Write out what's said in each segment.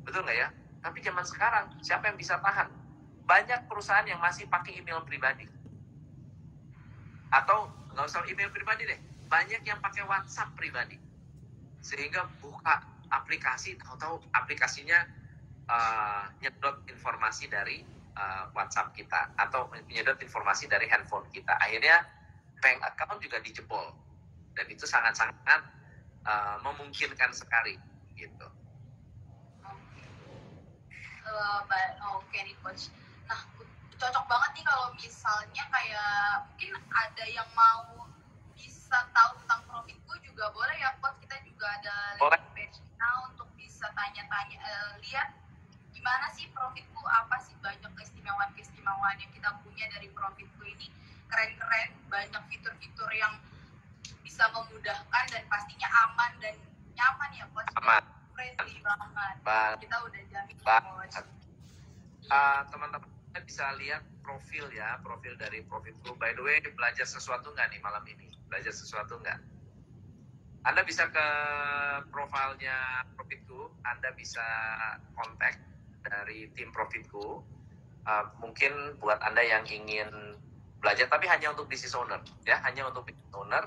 betul nggak ya? Tapi zaman sekarang siapa yang bisa tahan? Banyak perusahaan yang masih pakai email pribadi, atau nggak usah email pribadi deh, banyak yang pakai WhatsApp pribadi, sehingga buka aplikasi, tahu-tahu aplikasinya nyedot informasi dari WhatsApp kita, atau nyedot informasi dari handphone kita. Akhirnya bank account juga dijebol, dan itu sangat-sangat memungkinkan sekali gitu. Oke nih coach. Nah, cocok banget nih kalau misalnya kayak mungkin ada yang mau bisa tahu tentang profitku juga boleh ya coach. Kita juga ada landing page kita untuk bisa tanya-tanya, lihat gimana sih profitku, apa sih banyak keistimewaan yang kita punya dari profitku ini. Keren-keren, banyak fitur-fitur yang bisa memudahkan dan pastinya aman dan nyaman ya coach. Aman. Friendly banget. Kita udah jamin coach. Teman-teman bisa lihat profil ya, profil dari Profitku. By the way, belajar sesuatu nggak nih malam ini? Belajar sesuatu nggak? Anda bisa ke profilnya Profitku, Anda bisa kontak dari tim Profitku. Mungkin buat Anda yang ingin belajar, tapi hanya untuk business owner, ya, hanya untuk business owner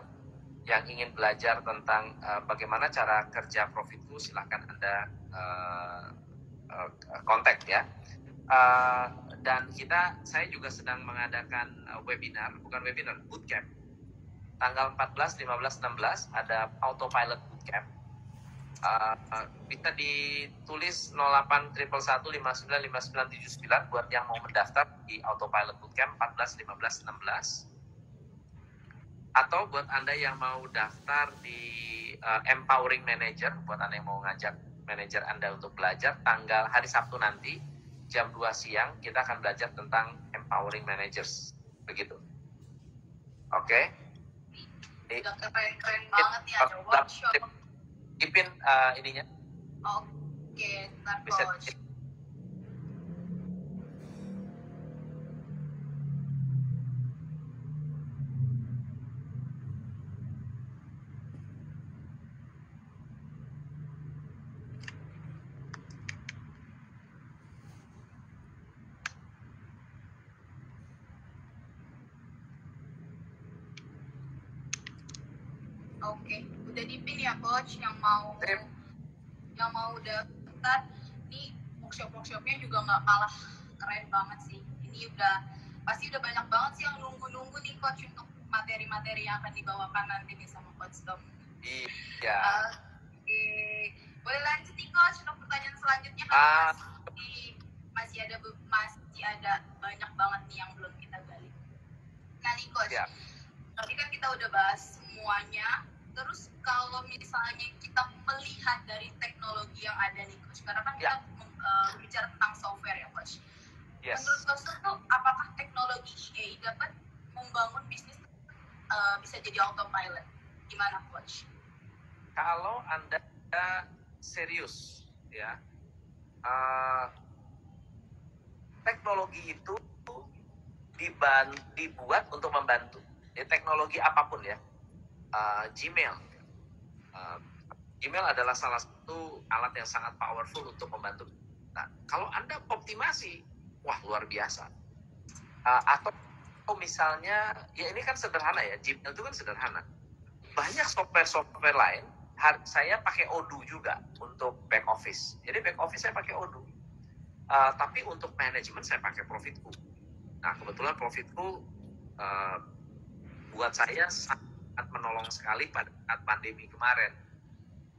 yang ingin belajar tentang bagaimana cara kerja Profitku, silahkan Anda kontak ya. Dan saya juga sedang mengadakan webinar, bukan webinar, bootcamp. Tanggal 14, 15, 16 ada autopilot bootcamp. Bisa ditulis 0811159599 buat yang mau mendaftar di autopilot bootcamp 14, 15, 16. Atau buat Anda yang mau daftar di empowering manager, buat Anda yang mau ngajak manajer Anda untuk belajar, tanggal hari Sabtu nanti jam 2 siang kita akan belajar tentang empowering managers, begitu. Oke. Udah keren-keren banget ya, ada workshop. Ipin ininya. Oke, ntar coach. Oke, udah dipin ya coach, yang mau daftar nih. Workshopnya juga nggak kalah keren banget sih. Ini pasti udah banyak banget sih yang nunggu nih coach untuk materi-materi yang akan dibawakan nanti nih sama coach Tom. Iya. Oke, boleh lanjut nih coach untuk pertanyaan selanjutnya kan masih ada banyak banget nih yang belum kita gali. Nah nih coach, tadi kan kita udah bahas semuanya. Terus kalau misalnya kita melihat dari teknologi yang ada nih coach, karena kan kita bicara tentang software ya coach. Yes. Menurut coach tuh apakah teknologi EA dapat membangun bisnis bisa jadi autopilot? Gimana coach? Kalau Anda serius ya, teknologi itu dibuat untuk membantu. Ya, teknologi apapun ya. Gmail adalah salah satu alat yang sangat powerful untuk membantu. Nah, kalau Anda optimasi, wah luar biasa. Atau misalnya, ya ini kan sederhana ya, Gmail itu kan sederhana. Banyak software lain, saya pakai Odoo juga untuk back office. Jadi back office saya pakai Odoo. Tapi untuk manajemen saya pakai Profitku. Nah, kebetulan Profitku buat saya sangat menolong sekali pada saat pandemi kemarin,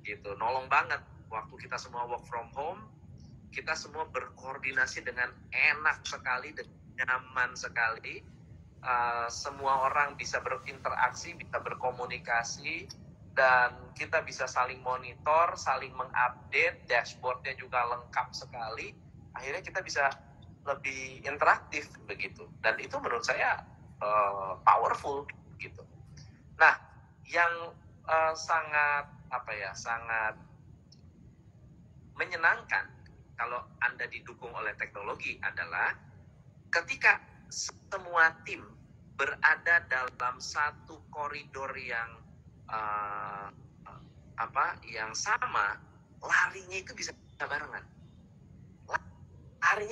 gitu. Nolong banget waktu kita semua work from home, kita semua berkoordinasi dengan enak sekali, dengan nyaman sekali. Semua orang bisa berinteraksi, bisa berkomunikasi, dan kita bisa saling monitor, saling mengupdate, dashboardnya juga lengkap sekali. Akhirnya kita bisa lebih interaktif begitu, dan itu menurut saya powerful gitu. Nah, yang sangat menyenangkan kalau Anda didukung oleh teknologi adalah ketika semua tim berada dalam satu koridor yang yang sama, larinya itu bisa barengan.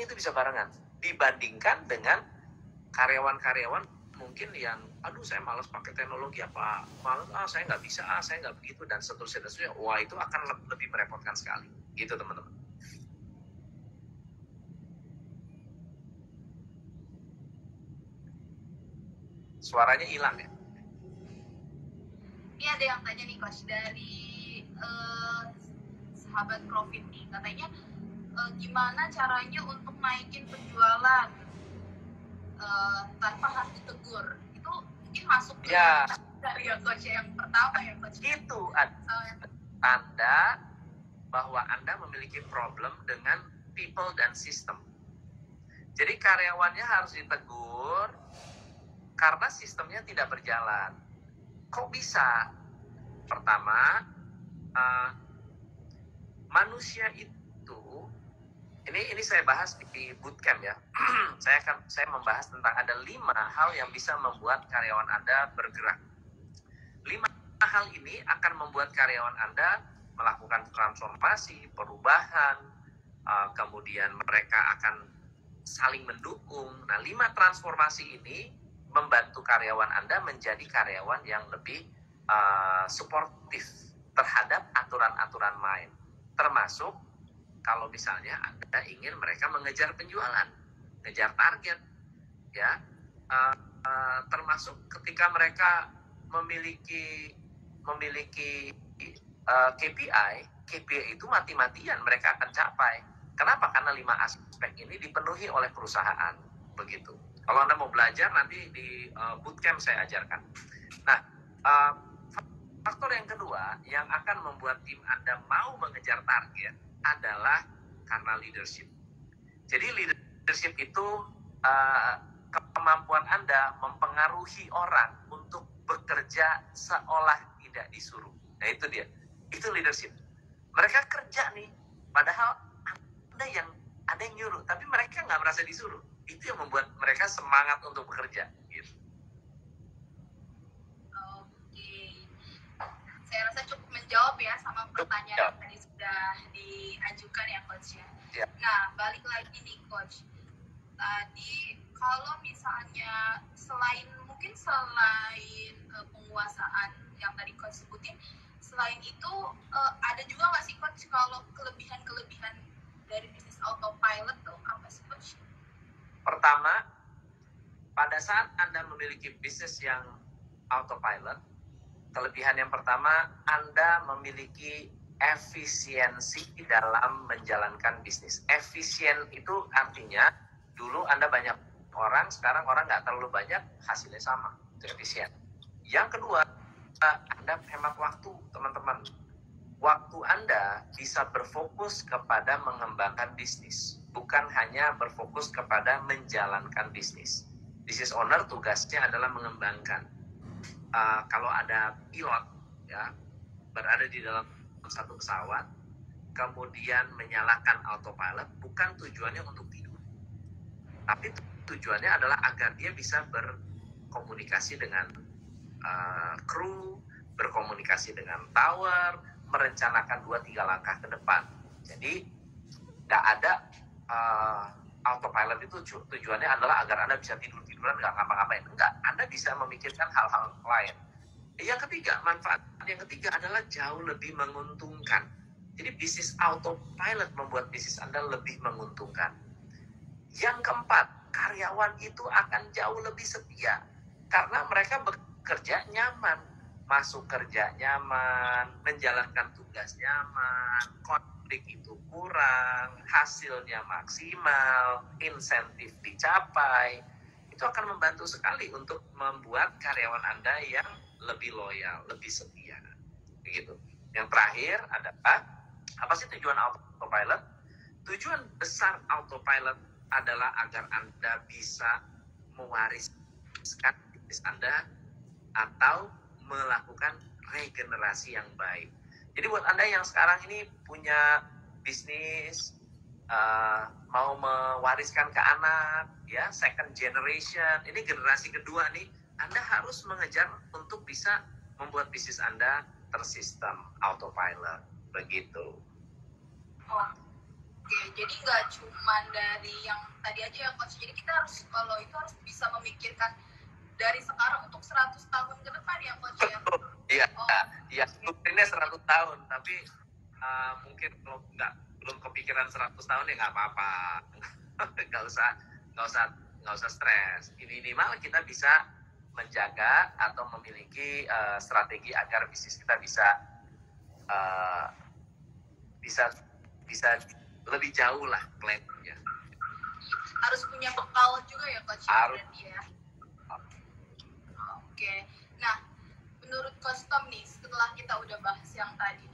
semuanya itu bisa barengan. Dibandingkan dengan karyawan-karyawan mungkin yang, aduh saya malas pakai teknologi, apa malas, saya nggak bisa, saya nggak begitu, dan seterusnya. Wah, itu akan lebih merepotkan sekali. Gitu teman-teman. Suaranya hilang ya? Ini ada yang tanya nih Coach dari sahabat Profit nih, katanya gimana caranya untuk naikin penjualan tanpa harus ditegur. Itu mungkin masuk ke dari yang Coach yang pertama ya Coach. Itu tanda bahwa Anda memiliki problem dengan people dan sistem. Jadi karyawannya harus ditegur karena sistemnya tidak berjalan. Kok bisa? Pertama, manusia itu, ini saya bahas di bootcamp ya. saya membahas tentang ada 5 hal yang bisa membuat karyawan Anda bergerak. 5 hal ini akan membuat karyawan Anda melakukan transformasi, perubahan, kemudian mereka akan saling mendukung. Nah, 5 transformasi ini membantu karyawan Anda menjadi karyawan yang lebih suportif terhadap aturan-aturan main. Termasuk kalau misalnya Anda ingin mereka mengejar penjualan, ngejar target, ya, termasuk ketika mereka memiliki KPI itu mati-matian mereka akan capai. Kenapa? Karena 5 aspek ini dipenuhi oleh perusahaan, begitu. Kalau Anda mau belajar nanti di bootcamp saya ajarkan. Nah, faktor yang kedua yang akan membuat tim Anda mau mengejar target adalah karena leadership. Jadi leadership itu kemampuan Anda mempengaruhi orang untuk bekerja seolah tidak disuruh. Nah, itu dia. Itu leadership. Mereka kerja nih, padahal ada yang nyuruh, tapi mereka nggak merasa disuruh. Itu yang membuat mereka semangat untuk bekerja. Gitu. Oke, saya rasa cukup menjawab ya sama pertanyaan yang tadi sudah diajukan ya Coach ya. Ya. Nah, balik lagi nih Coach. Tadi kalau misalnya selain penguasaan yang tadi Coach sebutin, selain itu ada juga nggak sih Coach kalau kelebihan dari bisnis autopilot tuh apa sih Coach? Pertama, pada saat Anda memiliki bisnis yang autopilot, kelebihan yang pertama, Anda memiliki efisiensi dalam menjalankan bisnis. Efisien itu artinya dulu Anda banyak orang, sekarang orang nggak terlalu banyak, hasilnya sama. Itu efisien. Yang kedua, Anda hemat waktu, teman-teman. Waktu Anda bisa berfokus kepada mengembangkan bisnis, bukan hanya berfokus kepada menjalankan bisnis. Business owner tugasnya adalah mengembangkan. Kalau ada pilot ya berada di dalam satu pesawat, kemudian menyalakan autopilot, bukan tujuannya untuk tidur, tapi tujuannya adalah agar dia bisa berkomunikasi dengan kru, berkomunikasi dengan tower, merencanakan 2-3 langkah ke depan. Jadi nggak ada autopilot itu tujuannya adalah agar Anda bisa tidur-tiduran, nggak ngapa-ngapain. Enggak, Anda bisa memikirkan hal-hal lain. Yang ketiga, manfaat yang ketiga adalah jauh lebih menguntungkan. Jadi bisnis autopilot membuat bisnis Anda lebih menguntungkan. Yang keempat, karyawan itu akan jauh lebih setia karena mereka bekerja nyaman, masuk kerja nyaman, menjalankan tugas nyaman, konflik itu kurang, hasilnya maksimal, insentif dicapai. Itu akan membantu sekali untuk membuat karyawan Anda yang lebih loyal, lebih setia. Begitu. Yang terakhir adalah, apa sih tujuan autopilot? Tujuan besar autopilot adalah agar Anda bisa mewariskan bisnis Anda atau melakukan regenerasi yang baik. Jadi buat Anda yang sekarang ini punya bisnis, mau mewariskan ke anak, ya, second generation, ini generasi kedua nih, Anda harus mengejar untuk bisa membuat bisnis Anda tersistem autopilot, begitu. Oke, Jadi nggak cuma dari yang tadi aja ya coach. Jadi kita harus, kalau itu harus bisa memikirkan dari sekarang untuk 100 tahun ke depan ya coach ya. Iya, iya. Blueprintnya 100 tahun, tapi mungkin kalau belum kepikiran 100 tahun ya nggak apa-apa. nggak usah stres. Minimal kita bisa menjaga atau memiliki strategi agar bisnis kita bisa lebih jauh lah plan-nya. Harus punya bekal juga ya coach. Harus. Ya. Oke. Nah, menurut coach Tom nih, setelah kita udah bahas yang tadi,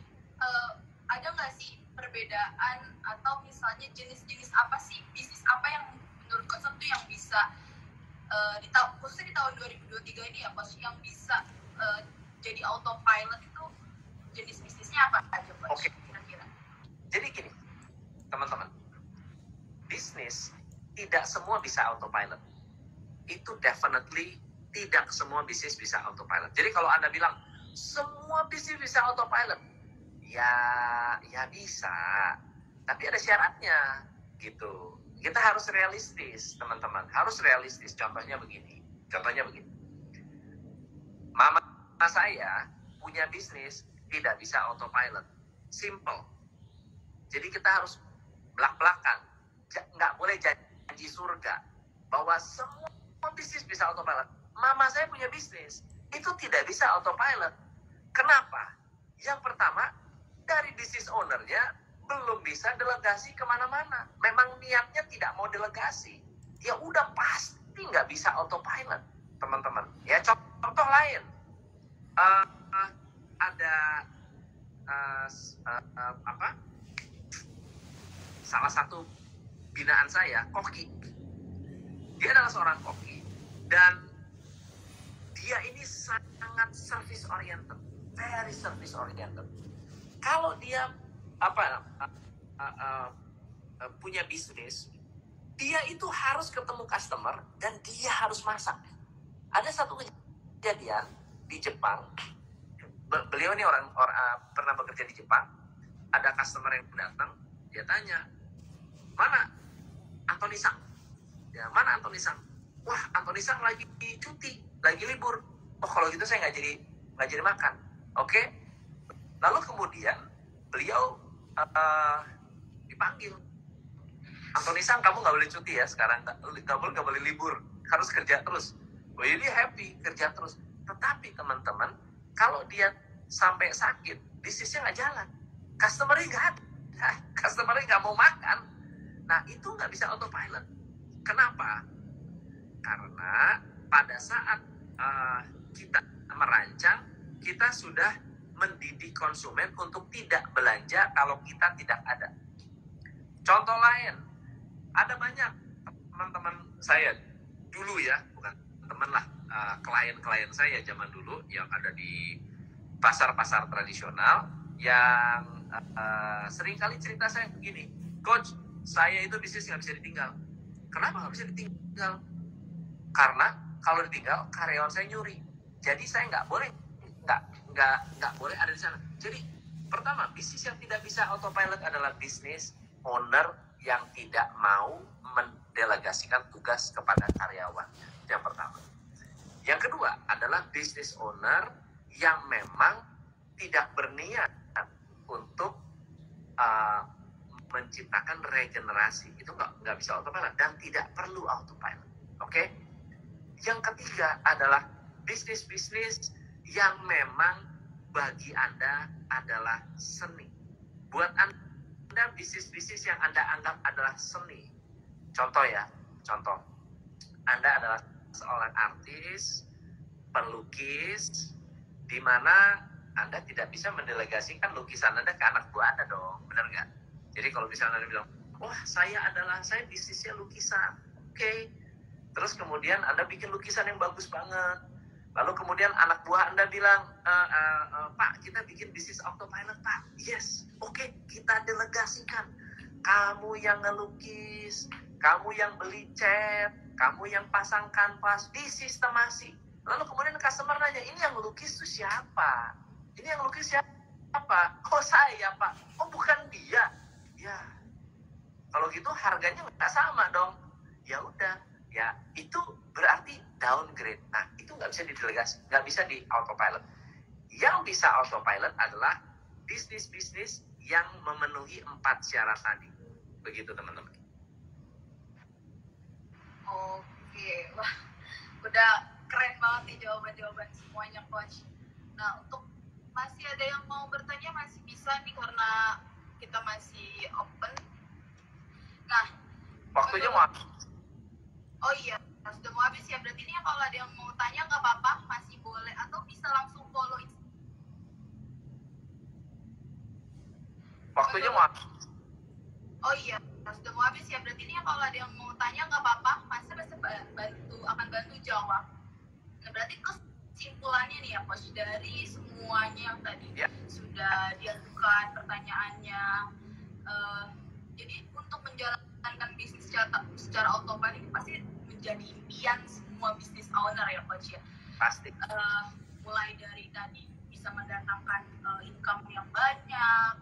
ada nggak sih perbedaan atau misalnya jenis-jenis apa sih bisnis apa yang menurut coach Tom tuh yang bisa khususnya di tahun 2023 ini ya coach, yang bisa jadi autopilot itu jenis bisnisnya apa aja coach? Oke. Kira-kira. Jadi gini, teman-teman, bisnis tidak semua bisa autopilot. Itu definitely tidak semua bisnis bisa autopilot. Jadi kalau Anda bilang semua bisnis bisa autopilot, ya bisa, tapi ada syaratnya gitu. Kita harus realistis, teman-teman, harus realistis. Contohnya begini. Mama saya punya bisnis tidak bisa autopilot. Simple. Jadi kita harus belak-belakan. Nggak boleh janji surga bahwa semua bisnis bisa autopilot. Mama saya punya bisnis, itu tidak bisa autopilot. Kenapa? Yang pertama, dari bisnis ownernya belum bisa delegasi kemana-mana. Memang niatnya tidak mau delegasi. Ya udah pasti nggak bisa autopilot, teman-teman. Ya contoh lain, ada salah satu binaan saya, koki. Dia adalah seorang koki dan dia ini sangat service oriented, very service oriented. Kalau dia punya bisnis, dia itu harus ketemu customer dan dia harus masak. Ada satu kejadian di Jepang, beliau ini orang pernah bekerja di Jepang. Ada customer yang datang, dia tanya, mana Anthony Sang? Ya, mana Anthony Sang? Wah, Anthony Sang lagi cuti, lagi libur. Oh, kalau gitu saya nggak jadi makan. Oke? Lalu kemudian beliau dipanggil. Anthony Sang, kamu nggak boleh cuti ya sekarang, nggak boleh libur, harus kerja terus. Oh, dia happy kerja terus. Tetapi teman-teman, kalau dia sampai sakit, bisnisnya nggak jalan, customer-nya nggak ada, customer-nya nggak mau makan. Nah, itu nggak bisa autopilot. Kenapa? Karena pada saat kita merancang, kita sudah mendidik konsumen untuk tidak belanja kalau kita tidak ada. Contoh lain, ada banyak teman-teman saya dulu ya, bukan teman lah, klien-klien saya zaman dulu yang ada di pasar-pasar tradisional yang seringkali cerita saya begini, Coach, saya itu bisnis nggak bisa ditinggal. Kenapa nggak bisa ditinggal? Karena kalau ditinggal karyawan saya nyuri. Jadi saya nggak boleh ada di sana. Jadi pertama, bisnis yang tidak bisa autopilot adalah bisnis owner yang tidak mau mendelegasikan tugas kepada karyawan. Yang pertama. Yang kedua adalah bisnis owner yang memang tidak berniat untuk menciptakan regenerasi. Itu nggak bisa autopilot dan tidak perlu autopilot. Oke? Yang ketiga adalah bisnis-bisnis yang memang bagi Anda adalah seni. Buat Anda, bisnis-bisnis yang Anda anggap adalah seni. Contoh. Anda adalah seorang artis, pelukis, di mana Anda tidak bisa mendelegasikan lukisan Anda ke anak buah Anda dong. Benar nggak? Jadi kalau misalnya Anda bilang, wah saya bisnisnya lukisan. Oke. Terus kemudian Anda bikin lukisan yang bagus banget. Lalu kemudian anak buah Anda bilang, Pak, kita bikin bisnis autopilot, Pak. Yes, oke, kita delegasikan. Kamu yang ngelukis, kamu yang beli cat, kamu yang pasang kanvas, disistemasi. Lalu kemudian customer nanya, ini yang ngelukis itu siapa? Ini yang ngelukis siapa? Oh, saya, Pak. Oh, bukan dia. Ya. Kalau gitu harganya nggak sama dong. Ya udah, ya itu berarti downgrade. Nah, itu nggak bisa didelegasi, nggak bisa di autopilot. Yang bisa autopilot adalah bisnis-bisnis yang memenuhi 4 syarat tadi. Begitu teman-teman. Oke, wah, udah keren banget nih jawaban-jawaban semuanya, Coach. Nah, untuk masih ada yang mau bertanya masih bisa nih karena kita masih open. Nah, Waktunya mau. Oh iya, sudah mau habis ya. Berarti ini kalau ada yang mau tanya nggak apa-apa, masih boleh atau bisa langsung follow. Waktunya mau. Oh iya, sudah mau habis ya. Berarti ini kalau ada yang mau tanya nggak apa-apa, masih akan bantu jawab. Nah, berarti kesimpulannya nih ya, Coach, dari semuanya yang tadi sudah diajukan pertanyaannya. Jadi untuk menjalankan bisnis secara autopilot ini pasti menjadi impian semua bisnis owner ya, Coach ya. Pasti. Mulai dari tadi bisa mendatangkan income yang banyak,